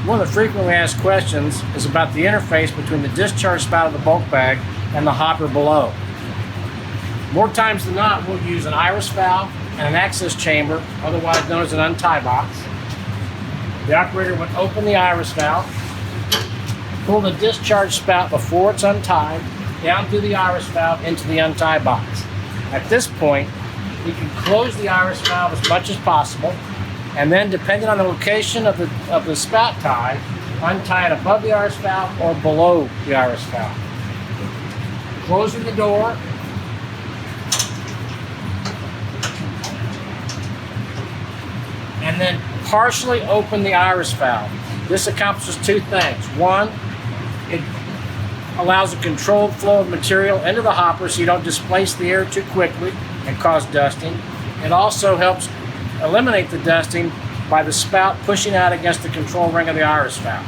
One of the frequently asked questions is about the interface between the discharge spout of the bulk bag and the hopper below. More times than not, we'll use an iris valve and an access chamber, otherwise known as an untie box. The operator would open the iris valve, pull the discharge spout before it's untied, down through the iris valve into the untie box. At this point, you can close the iris valve as much as possible, and then depending on the location of the spout tie, untie it above the iris valve or below the iris valve. Closing the door, and then partially open the iris valve. This accomplishes two things. One, it allows a controlled flow of material into the hopper so you don't displace the air too quickly and cause dusting. It also helps eliminate the dusting by the spout pushing out against the control ring of the iris valve.